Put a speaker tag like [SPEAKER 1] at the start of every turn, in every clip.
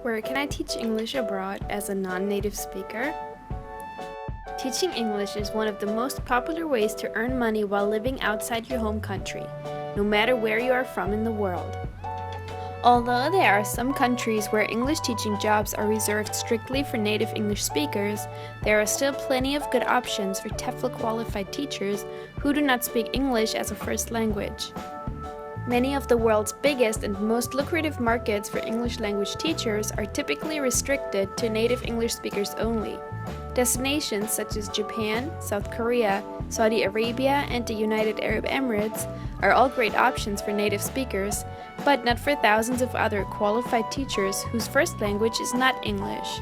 [SPEAKER 1] Where can I teach English abroad as a non-native speaker? Teaching English is one of the most popular ways to earn money while living outside your home country, no matter where you are from in the world. Although there are some countries where English teaching jobs are reserved strictly for native English speakers, there are still plenty of good options for TEFL qualified teachers who do not speak English as a first language. Many of the world's biggest and most lucrative markets for English language teachers are typically restricted to native English speakers only. Destinations such as Japan, South Korea, Saudi Arabia, and the United Arab Emirates are all great options for native speakers, but not for thousands of other qualified teachers whose first language is not English.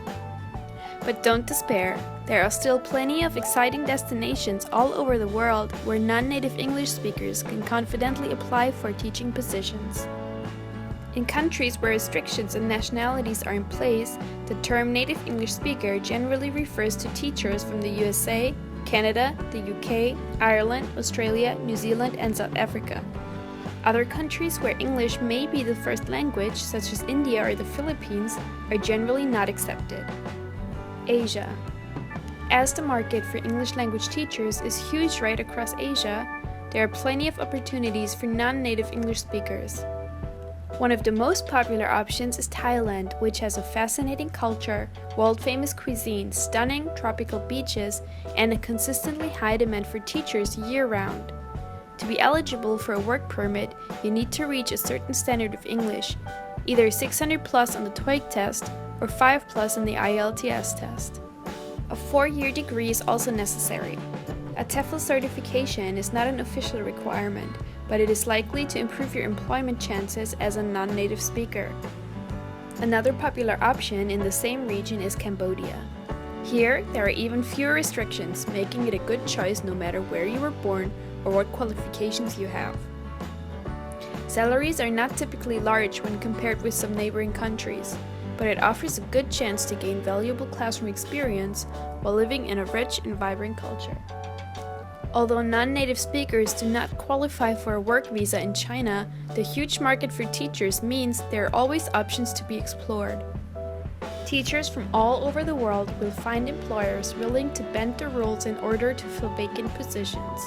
[SPEAKER 1] But don't despair, there are still plenty of exciting destinations all over the world where non-native English speakers can confidently apply for teaching positions. In countries where restrictions on nationalities are in place, the term native English speaker generally refers to teachers from the USA, Canada, the UK, Ireland, Australia, New Zealand, and South Africa. Other countries where English may be the first language, such as India or the Philippines, are generally not accepted. Asia. As the market for English language teachers is huge right across Asia, there are plenty of opportunities for non-native English speakers. One of the most popular options is Thailand, which has a fascinating culture, world-famous cuisine, stunning tropical beaches, and a consistently high demand for teachers year-round. To be eligible for a work permit, you need to reach a certain standard of English, either 600 plus on the TOEIC test or 5 plus on the IELTS test. A 4-year degree is also necessary. A TEFL certification is not an official requirement, but it is likely to improve your employment chances as a non-native speaker. Another popular option in the same region is Cambodia. Here, there are even fewer restrictions, making it a good choice no matter where you were born or what qualifications you have. Salaries are not typically large when compared with some neighboring countries, but it offers a good chance to gain valuable classroom experience while living in a rich and vibrant culture. Although non-native speakers do not qualify for a work visa in China, the huge market for teachers means there are always options to be explored. Teachers from all over the world will find employers willing to bend the rules in order to fill vacant positions.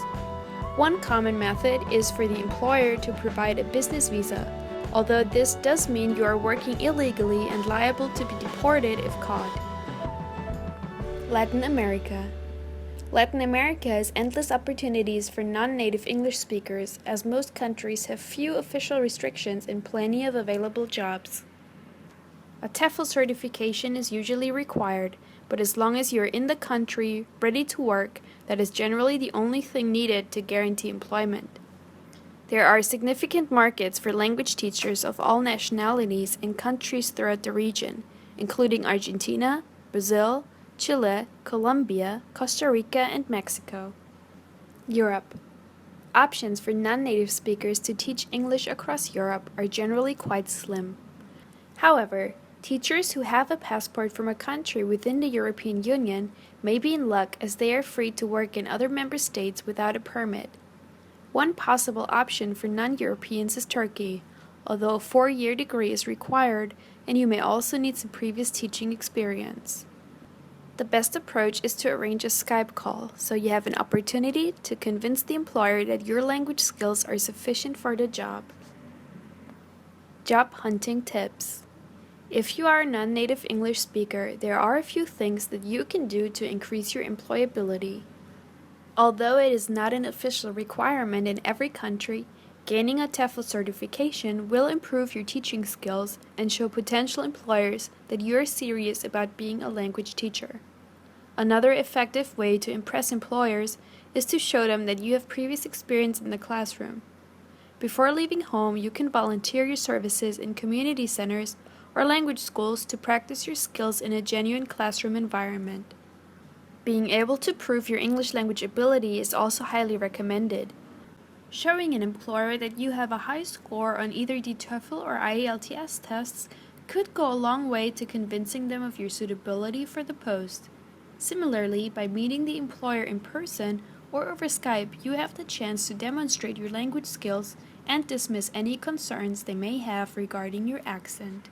[SPEAKER 1] One common method is for the employer to provide a business visa, although this does mean you are working illegally and liable to be deported if caught. Latin America. Latin America has endless opportunities for non-native English speakers, as most countries have few official restrictions and plenty of available jobs. A TEFL certification is usually required, but as long as you are in the country, ready to work, that is generally the only thing needed to guarantee employment. There are significant markets for language teachers of all nationalities in countries throughout the region, including Argentina, Brazil, Chile, Colombia, Costa Rica, and Mexico. Europe. Options for non-native speakers to teach English across Europe are generally quite slim. However, teachers who have a passport from a country within the European Union may be in luck as they are free to work in other member states without a permit. One possible option for non-Europeans is Turkey, although a 4-year degree is required and you may also need some previous teaching experience. The best approach is to arrange a Skype call so you have an opportunity to convince the employer that your language skills are sufficient for the job. Job hunting tips. If you are a non-native English speaker, there are a few things that you can do to increase your employability. Although it is not an official requirement in every country, gaining a TEFL certification will improve your teaching skills and show potential employers that you are serious about being a language teacher. Another effective way to impress employers is to show them that you have previous experience in the classroom. Before leaving home, you can volunteer your services in community centers or language schools to practice your skills in a genuine classroom environment. Being able to prove your English language ability is also highly recommended. Showing an employer that you have a high score on either the TOEFL or IELTS tests could go a long way to convincing them of your suitability for the post. Similarly, by meeting the employer in person or over Skype, you have the chance to demonstrate your language skills and dismiss any concerns they may have regarding your accent.